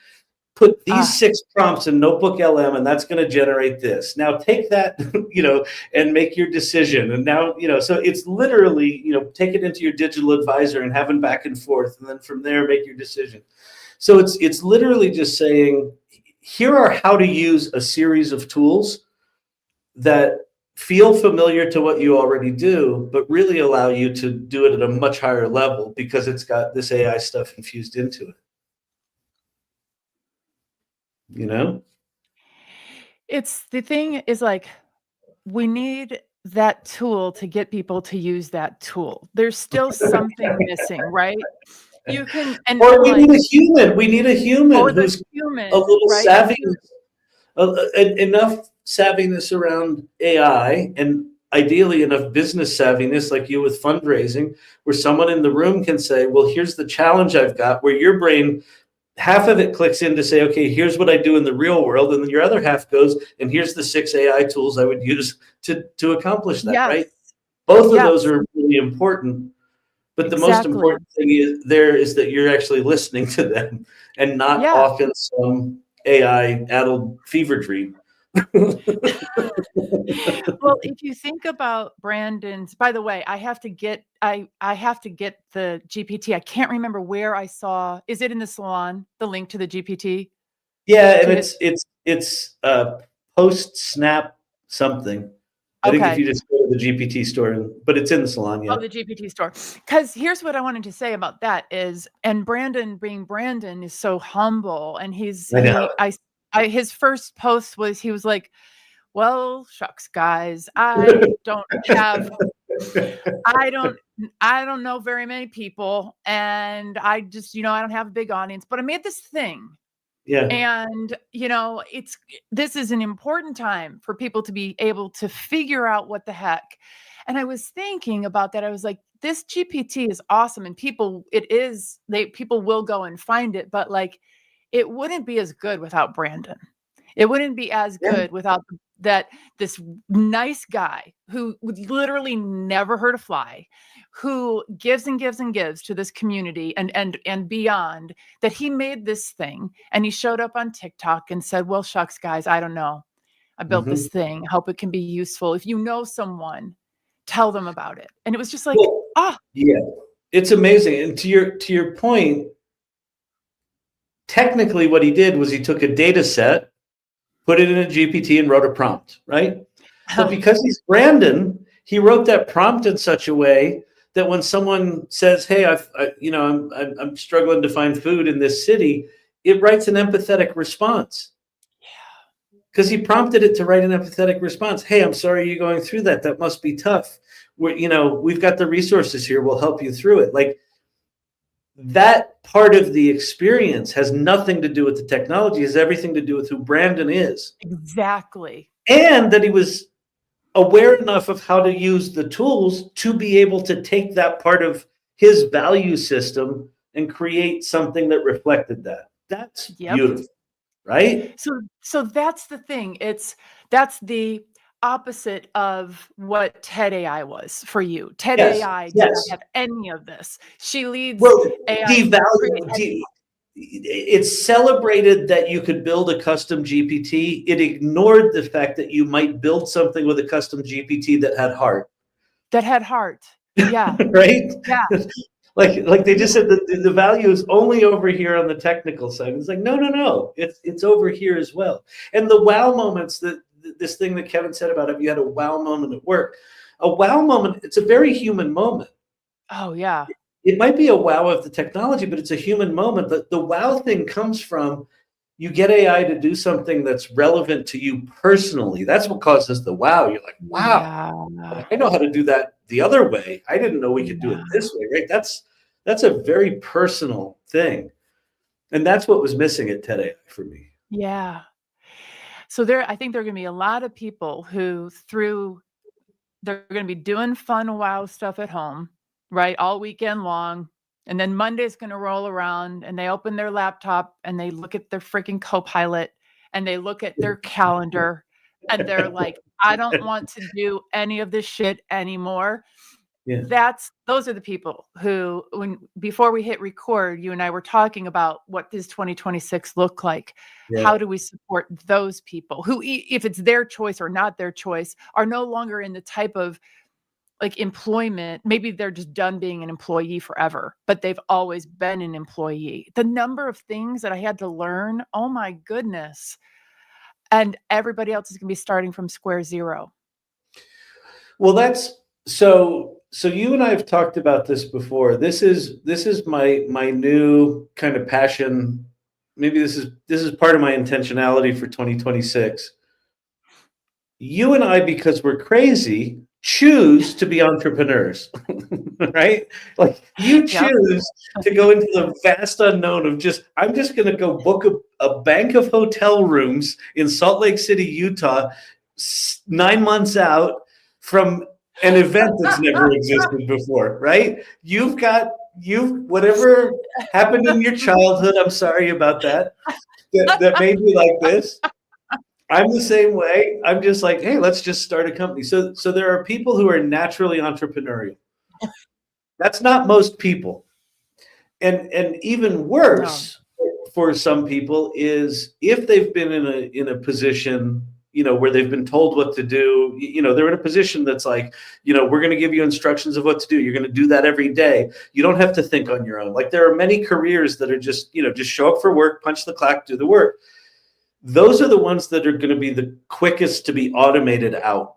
put these 6 prompts in Notebook LM, and that's going to generate this. Now take that, and make your decision. And now, so it's literally, take it into your digital advisor and have them back and forth. And then from there, make your decision. So it's literally just saying, here are how to use a series of tools that feel familiar to what you already do, but really allow you to do it at a much higher level because it's got this AI stuff infused into it. You know? It's the thing is like, we need that tool to get people to use that tool. There's still something missing, right? You can, or we need a human. We need a human who's human, a little right? savvy, enough savviness around AI, and ideally enough business savviness, like you with fundraising, where someone in the room can say, "Well, here's the challenge I've got." Where your brain, half of it clicks in to say, "Okay, here's what I do in the real world," and then your other half goes, "And here's the 6 AI tools I would use to accomplish that." Yes. Right? Both of Yes. those are really important. But the most Exactly. important thing is that you're actually listening to them and not off in some AI-addled fever dream. Well, if you think about Brandon's, by the way, I have to get the GPT. I can't remember where I saw. Is it in the salon? The link to the GPT? Yeah, and it's post snap something. I think if you just go to the GPT store, but it's in the salon, yeah. Oh, the GPT store. Because here's what I wanted to say about that is, and Brandon being Brandon is so humble, and his first post was, he was like, "Well, shucks, guys, I don't know very many people, and I just, I don't have a big audience, but I made this thing." Yeah. And, this is an important time for people to be able to figure out what the heck. And I was thinking about that. I was like, this GPT is awesome. And people will go and find it, but like, it wouldn't be as good without Brandon. It wouldn't be as good without this nice guy who would literally never hurt a fly, who gives and gives and gives to this community and beyond, that he made this thing and he showed up on TikTok and said, "Well, shucks, guys, I don't know. I built this thing. Hope it can be useful. If you know someone, tell them about it." And it was just like, yeah, it's amazing. And to your point, technically what he did was he took a data set, put it in a GPT, and wrote a prompt, right? But because he's Brandon, he wrote that prompt in such a way that when someone says, "Hey, I'm struggling to find food in this city," it writes an empathetic response. Yeah. Because he prompted it to write an empathetic response. "Hey, I'm sorry you're going through that. That must be tough. We've got the resources here. We'll help you through it." Like, that part of the experience has nothing to do with the technology. It has everything to do with who Brandon is. Exactly. And that he was aware enough of how to use the tools to be able to take that part of his value system and create something that reflected that. That's beautiful, right? So that's the thing. That's the opposite of what TED AI was for you. TED AI did not have any of this. She leads AI. It celebrated that you could build a custom GPT. It ignored the fact that you might build something with a custom GPT that had heart. Yeah. Right? Yeah. Like they just said that the value is only over here on the technical side. It's like, no. It's over here as well. And the wow moments, that this thing that Kevin said about, if you had a wow moment at work, a wow moment, it's a very human moment. Oh, yeah. It might be a wow of the technology, but it's a human moment. The wow thing comes from, you get AI to do something that's relevant to you personally. That's what causes the wow. You're like, wow, I know how to do that the other way. I didn't know we could do it this way, right? That's a very personal thing. And that's what was missing at TED AI for me. Yeah. So I think there are going to be a lot of people who they're going to be doing fun, wow stuff at home, right? All weekend long. And then Monday's going to roll around and they open their laptop and they look at their freaking Copilot and they look at their calendar and they're like, "I don't want to do any of this shit anymore." Yeah. Those are the people who, before we hit record, you and I were talking about what does 2026 look like? Yeah. How do we support those people who, if it's their choice or not their choice, are no longer in the type of like employment? Maybe they're just done being an employee forever, but they've always been an employee. The number of things that I had to learn, oh my goodness. And everybody else is going to be starting from square zero. Well, that's so. So you and I have talked about this before. This is my new kind of passion. Maybe this is part of my intentionality for 2026. You and I, because we're crazy, choose to be entrepreneurs, right? Like you Yep. choose to go into the vast unknown of I'm just going to go book a bank of hotel rooms in Salt Lake City, Utah, 9 months out from an event that's never existed before, right? Whatever happened in your childhood. I'm sorry about that. That made me like this. I'm the same way. I'm just like, hey, let's just start a company. So there are people who are naturally entrepreneurial. That's not most people. And even worse for some people is if they've been in a position, where they've been told what to do, they're in a position that's like, we're going to give you instructions of what to do. You're going to do that every day. You don't have to think on your own. Like there are many careers that are just show up for work, punch the clock, do the work. Those are the ones that are going to be the quickest to be automated out.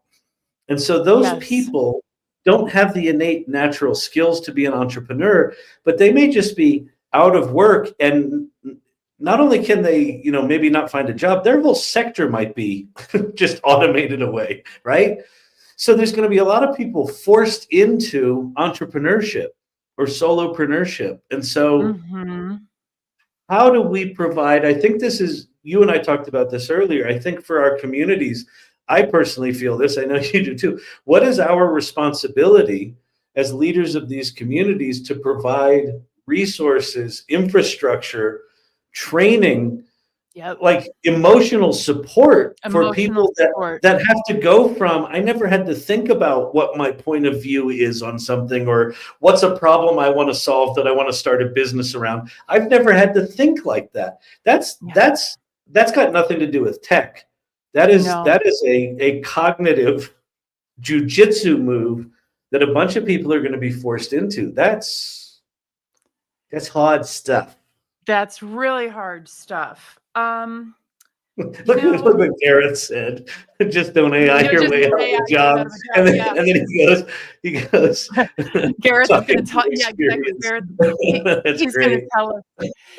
And so those people don't have the innate natural skills to be an entrepreneur, but they may just be out of work. And not only can they, maybe not find a job, their whole sector might be just automated away, right? So there's going to be a lot of people forced into entrepreneurship or solopreneurship. And so how do we provide, I think you and I talked about this earlier. I think for our communities, I personally feel this, I know you do too. What is our responsibility as leaders of these communities to provide resources, infrastructure, training, like emotional support for people that have to go from, I never had to think about what my point of view is on something or what's a problem I want to solve that I want to start a business around. I've never had to think like that. That's got nothing to do with tech. That is a cognitive jujitsu move that a bunch of people are going to be forced into. That's hard stuff. That's really hard stuff. Look what Gareth said. Just don't AI your way out of a job. And then he goes. Gareth is going to tell. Yeah, exactly. Gareth, he's going to tell us.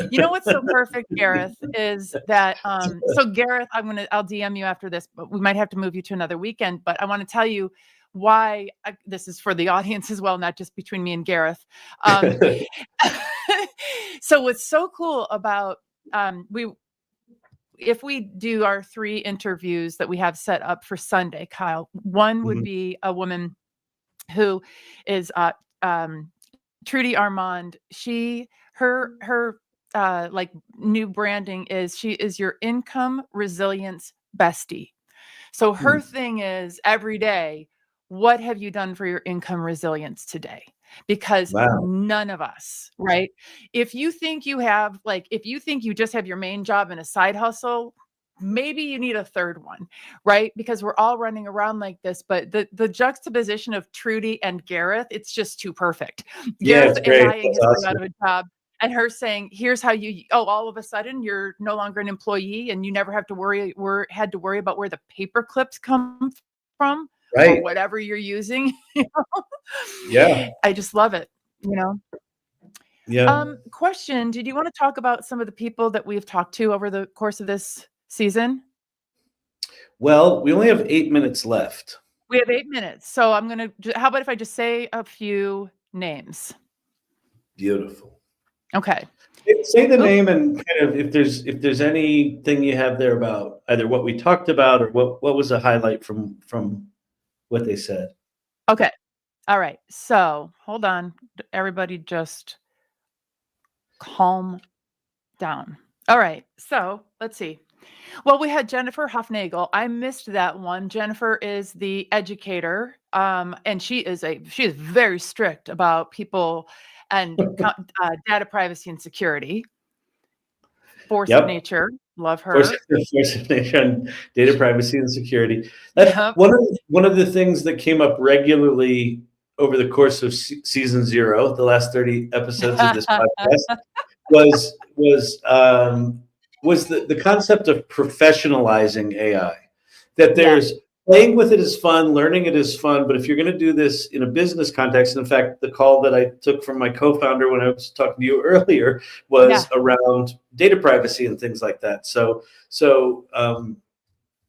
You know what's so perfect, Gareth, is that. So Gareth, I'll DM you after this, but we might have to move you to another weekend. But I want to tell you why this is for the audience as well, not just between me and Gareth. So what's so cool about if we do our 3 interviews that we have set up for Sunday, Kyle, one would be a woman who is Trudy Armand. Her like new branding is she is your income resilience bestie. So her thing is every day, what have you done for your income resilience today? Because none of us, right? If you think you just have your main job and a side hustle, maybe you need a third one, right? Because we're all running around like this. But the juxtaposition of Trudy and Gareth, it's just too perfect. Gareth AIing his way out of a job, and her saying, "Here's how all of a sudden you're no longer an employee, and you never have to had to worry about where the paper clips come from." Right. Or whatever you're using. Yeah. I just love it. Yeah. Question, did you want to talk about some of the people that we've talked to over the course of this season? Well, we only have 8 minutes left. We have 8 minutes. So how about if I just say a few names? Beautiful. Okay. Say the name and kind of if there's anything you have there about either what we talked about or what was a highlight from what they said. Okay. All right. So hold on. Everybody just calm down. All right. So let's see. Well, we had Jennifer Hufnagel. I missed that one. Jennifer is the educator. And she is very strict about people and data privacy and security. Force of nature. Love her. Force of nature and data privacy and security. One of the things that came up regularly over the course of season 0, the last 30 episodes of this podcast, was the concept of professionalizing AI. That there's playing with it is fun, learning it is fun, but if you're going to do this in a business context, in fact, the call that I took from my co-founder when I was talking to you earlier was around data privacy and things like that. So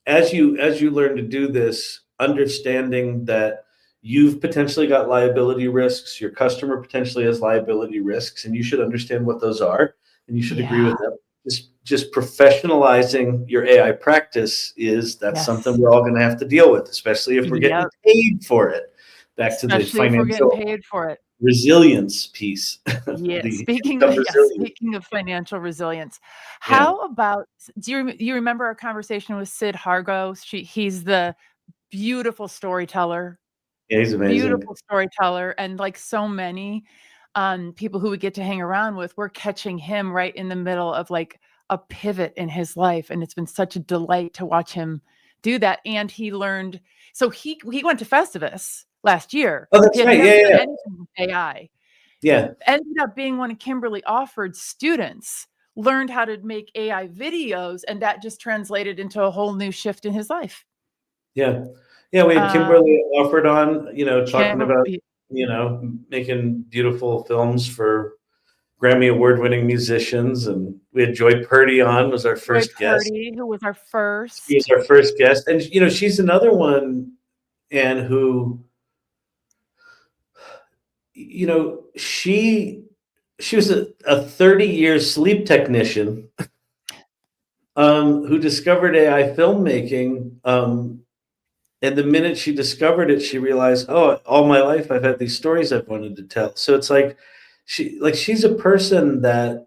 as you learn to do this, understanding that you've potentially got liability risks, your customer potentially has liability risks, and you should understand what those are, and you should agree with them. Just professionalizing your AI practice that's something we're all going to have to deal with, especially if we're getting paid for it. Back to the financial resilience piece. Yeah. Speaking of financial resilience, how about, do you remember our conversation with Sid Hargo? He's the beautiful storyteller. Yeah, he's amazing. Beautiful storyteller. And like so many people who we get to hang around with, we're catching him right in the middle of like a pivot in his life. And it's been such a delight to watch him do that. And he learned, so he went to Festivus last year. Oh, that's right. Yeah. AI. Yeah. Ended up being one of Kimberly Offord's students, learned how to make AI videos, and that just translated into a whole new shift in his life. Yeah. Yeah, we had Kimberly Offord on, talking about, making beautiful films for Grammy award-winning musicians, and we had Joy Purdy on, was our first guest. Who was our first. She was our first guest, and she's another one, and who, she was a 30-year sleep technician who discovered AI filmmaking. And the minute she discovered it, she realized, oh, all my life I've had these stories I've wanted to tell. So it's like she's a person that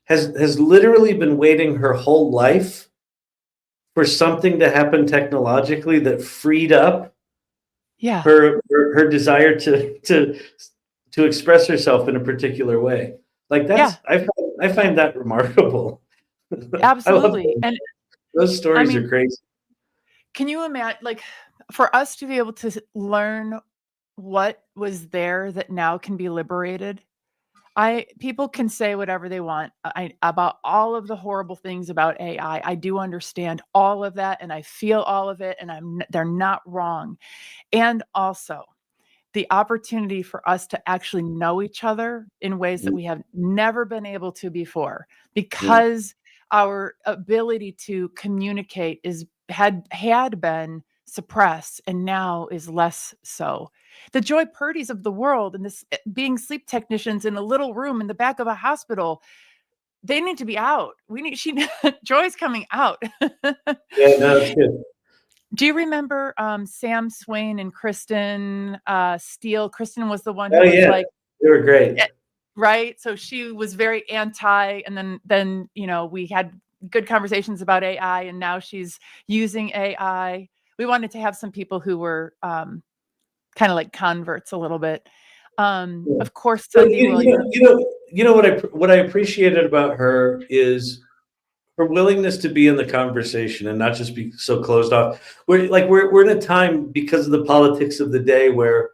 has literally been waiting her whole life for something to happen technologically that freed up her desire to express herself in a particular way. Like I find that remarkable. Absolutely. And those stories are crazy. Can you imagine, like, for us to be able to learn what was there that now can be liberated? People can say whatever they want about all of the horrible things about AI. I do understand all of that, and I feel all of it, and they're not wrong. And also the opportunity for us to actually know each other in ways that we have never been able to before, because our ability to communicate had been suppressed and now is less so. The Joy Purdys of the world and this being sleep technicians in a little room in the back of a hospital, they need to be out. Joy's coming out. Yeah, no, it's good. Do you remember Sam Swain and Kristen Steele? Kristen was the one who was like, they were great. Right. So she was very anti, and then we had good conversations about AI, and now she's using AI. We wanted to have some people who were kind of like converts a little bit. Of course, Sunday Williams. What I appreciated about her is her willingness to be in the conversation and not just be so closed off. We're in a time, because of the politics of the day, where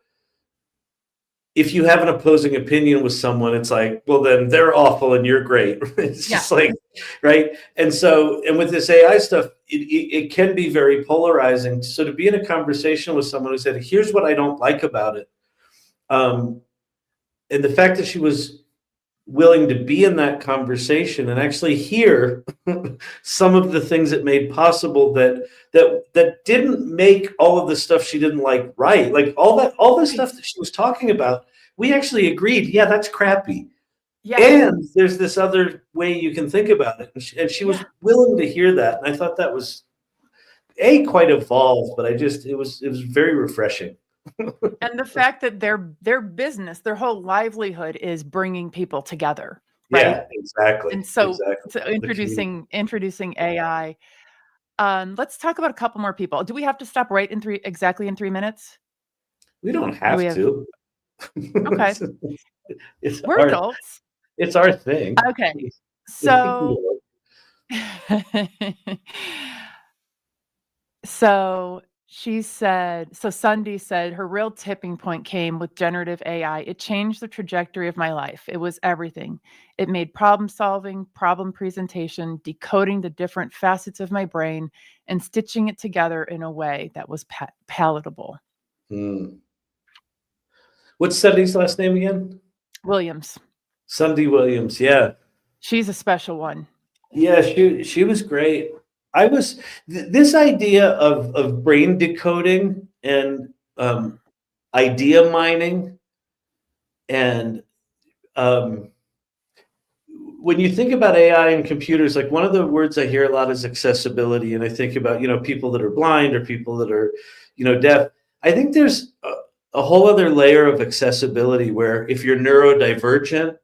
if you have an opposing opinion with someone, it's like, well, then they're awful and you're great. It's just like, right? And with this AI stuff, it can be very polarizing. So to be in a conversation with someone who said, here's what I don't like about it. And the fact that she was willing to be in that conversation and actually hear some of the things it made possible that didn't make all of the stuff she didn't like right. Like all the stuff that she was talking about, we actually agreed, yeah, that's crappy. Yeah. And there's this other way you can think about it. And she was willing to hear that. And I thought that was quite evolved, but it was very refreshing. And the fact that their business, their whole livelihood is bringing people together, right? Yeah, exactly. And so introducing AI. Let's talk about a couple more people. Do we have to stop right exactly in 3 minutes? We don't have to. Okay. We're adults. It's our thing. Okay. So She said, so Sunday said her real tipping point came with generative AI. It changed the trajectory of my life. It was everything. It made problem solving, problem presentation, decoding the different facets of my brain, and stitching it together in a way that was palatable. What's Sunday's last name again? Williams. Sunday Williams, yeah. She's a special one. Yeah, she was great. This idea of brain decoding and idea mining, and when you think about AI and computers, like one of the words I hear a lot is accessibility, and I think about people that are blind or people that are deaf. I think there's a whole other layer of accessibility where if you're neurodivergent,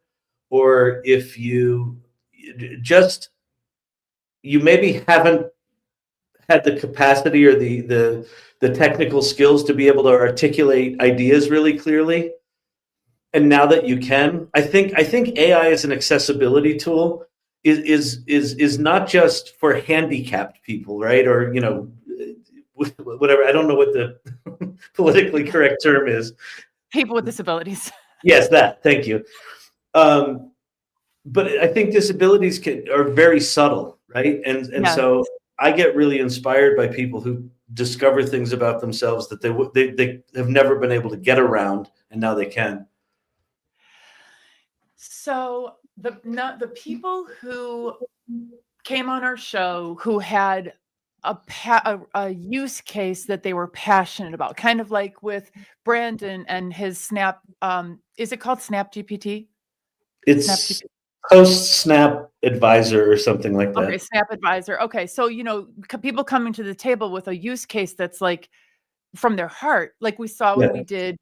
or if you maybe haven't had the capacity or the technical skills to be able to articulate ideas really clearly, and now that you can, I think AI as an accessibility tool is not just for handicapped people, right? Or whatever. I don't know what the politically correct term is. People with disabilities. Yes, that. Thank you. But I think disabilities are very subtle, right? And Yeah. So I get really inspired by people who discover things about themselves that they have never been able to get around, and now they can. So the people who came on our show who had a use case that they were passionate about, kind of like with Brandon and his Snap. Is it called Snap GPT? It's Post Snap Advisor or something like that. Okay, Snap Advisor. Okay, so people coming to the table with a use case that's like from their heart, like we saw when we did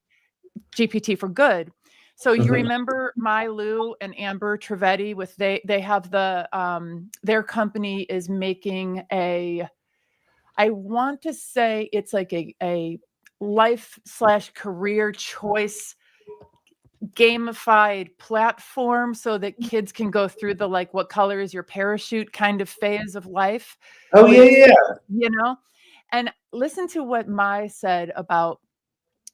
GPT for Good. So you remember Lou and Amber Trivedi with they have their company is making I want to say it's like a life/career choice gamified platform so that kids can go through the like what color is your parachute kind of phase of life. Oh, yeah. And listen to what Mai said about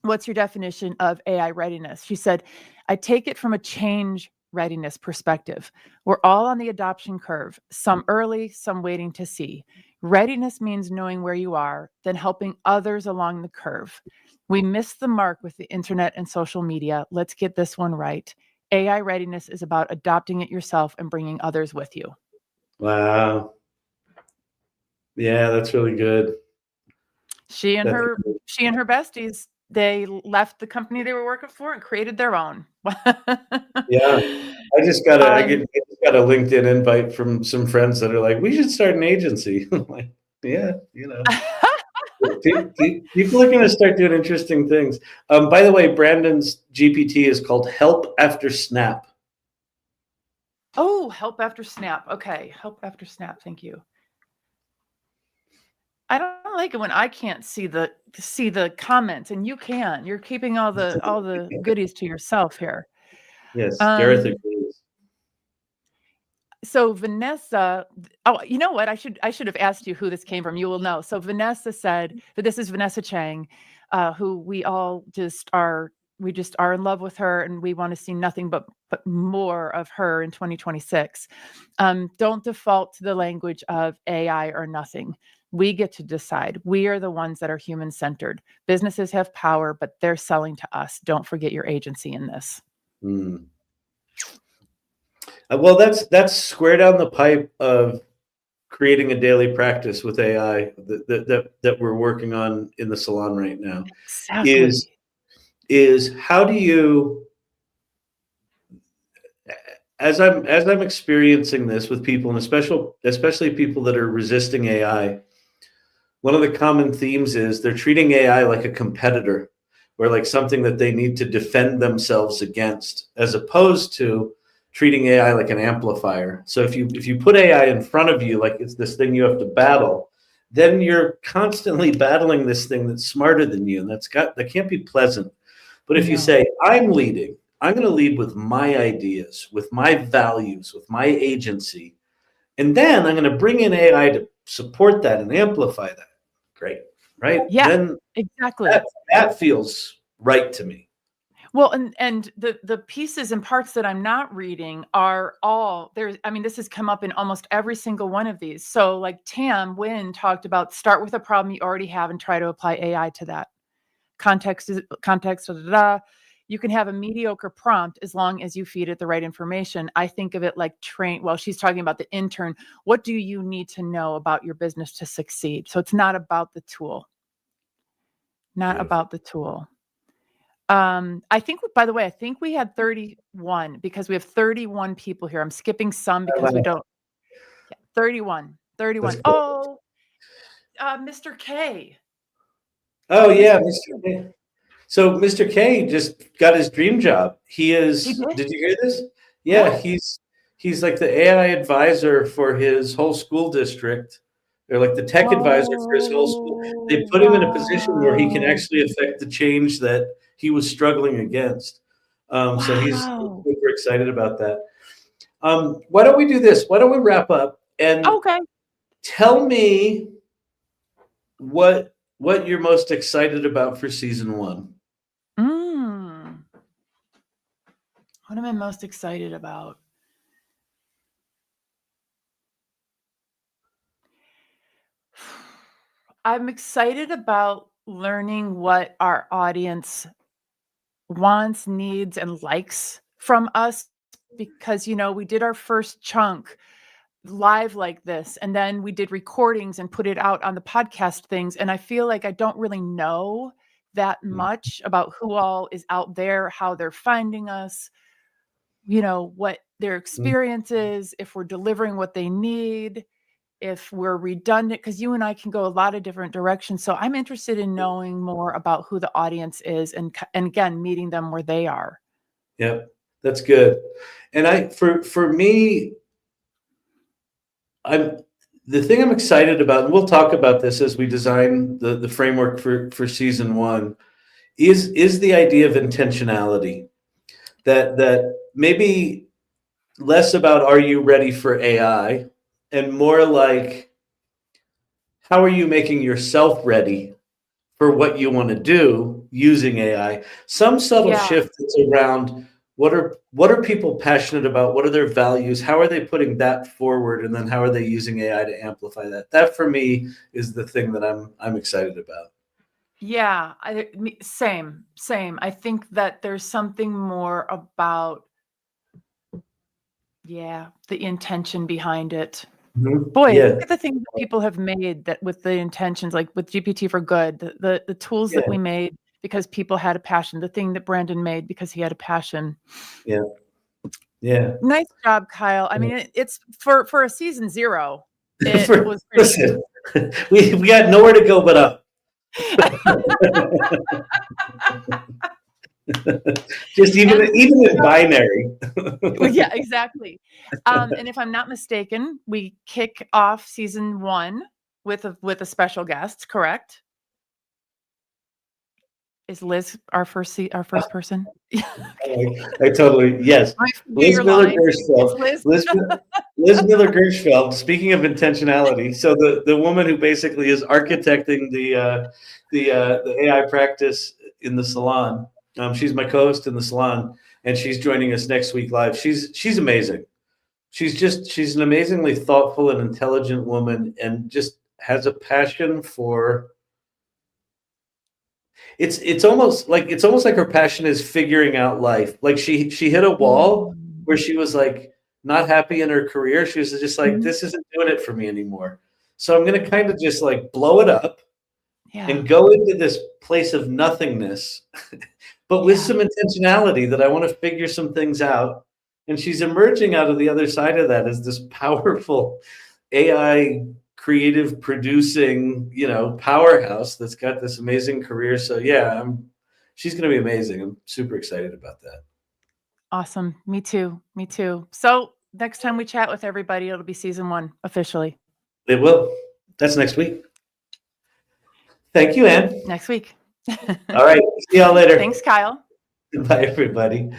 what's your definition of AI readiness. She said, I take it from a change readiness perspective. We're all on the adoption curve, some early, some waiting to see. Readiness means knowing where you are, then helping others along the curve. We missed the mark with the internet and social media. Let's get this one right. AI readiness is about adopting it yourself and bringing others with you. Wow. Yeah, that's really good. She and her besties, they left the company they were working for and created their own. Yeah. I just got a LinkedIn invite from some friends that are like, we should start an agency. I'm like, yeah, people are going to start doing interesting things. By the way, Brandon's GPT is called Help After Snap. Oh, Help After Snap. Okay. Help After Snap. Thank you. I don't like it when I can't see the comments and you can. You're keeping all the goodies to yourself here. Yes, Gareth agrees. So Vanessa, you know what? I should have asked you who this came from. You will know. So Vanessa said that this is Vanessa Chang, who we all just are in love with her, and we want to see nothing but more of her in 2026. Don't default to the language of AI or nothing. We get to decide. We are the ones that are human-centered. Businesses have power, but they're selling to us. Don't forget your agency in this. Well, that's square down the pipe of creating a daily practice with AI that we're working on in the salon right now. Exactly. Is how do you, as I'm experiencing this with people, and especially people that are resisting AI, one of the common themes is they're treating AI like a competitor, or like something that they need to defend themselves against, as opposed to treating AI like an amplifier. So if you put AI in front of you like it's this thing you have to battle, then you're constantly battling this thing that's smarter than you, and that can't be pleasant. But if you say, I'm leading, I'm going to lead with my ideas, with my values, with my agency, and then I'm going to bring in AI to support that and amplify that. Great. right? Yeah, Then exactly. that feels right to me. Well, and the pieces and parts that I'm not reading are all there. I mean, this has come up in almost every single one of these. So like Tam Wynn talked about, start with a problem you already have and try to apply AI to that. Context, da, da, da. You can have a mediocre prompt as long as you feed it the right information. I think of it like she's talking about the intern. What do you need to know about your business to succeed? So it's not about the tool. Not about the tool. I think, by the way, I think we had 31 because we have 31 people here. I'm skipping some because we don't. Yeah, 31. Oh, Mr. K. Oh yeah, Mr. K. So Mr. K just got his dream job. Did you hear this? Yeah, No. he's like the AI advisor for his whole school district. They're like the tech advisor for his whole school. They put him in a position where he can actually affect the change that he was struggling against. So he's super excited about that. Why don't we do this? Why don't we wrap up and tell me what you're most excited about for season 1? What am I most excited about? I'm excited about learning what our audience wants, needs, and likes from us because, we did our first chunk live like this, and then we did recordings and put it out on the podcast things. And I feel like I don't really know that much about who all is out there, how they're finding us, what their experience is, if we're delivering what they need, if we're redundant, because you and I can go a lot of different directions. So I'm interested in knowing more about who the audience is and again, meeting them where they are. Yep, that's good. And for me, the thing I'm excited about, and we'll talk about this as we design the framework for season 1, is the idea of intentionality. That maybe less about are you ready for AI and more like how are you making yourself ready for what you want to do using AI? Some subtle shift that's around what are people passionate about? What are their values? How are they putting that forward? And then how are they using AI to amplify that? That for me is the thing that I'm excited about. Yeah, same. I think that there's something more about, the intention behind it. Mm-hmm. Boy, look at the things that people have made that with the intentions, like with GPT for Good, the tools that we made because people had a passion, the thing that Brandon made because he had a passion. Yeah. Nice job, Kyle. I mean, it's for a season 0. It was listen, we got nowhere to go but up. Just even in binary. Yeah, exactly. And if I'm not mistaken, we kick off season 1 with a special guest, correct? Is Liz our first person? I totally, yes. Liz Miller-Gershfeld. Liz Miller-Gershfeld. Speaking of intentionality, so the woman who basically is architecting the AI practice in the salon. She's my co-host in the salon, and she's joining us next week live. She's amazing. She's an amazingly thoughtful and intelligent woman, and just has a passion for. It's almost like her passion is figuring out life. Like she hit a wall where she was like not happy in her career. She was just like, this isn't doing it for me anymore. So I'm going to kind of just like blow it up and go into this place of nothingness, but with some intentionality that I want to figure some things out. And she's emerging out of the other side of that as this powerful AI creative producing, powerhouse that's got this amazing career. So she's going to be amazing. I'm super excited about that. Awesome. Me too. So next time we chat with everybody, it'll be season 1 officially. It will. That's next week. Thank you, Ann. Next week. All right. See y'all later. Thanks, Kyle. Bye, everybody.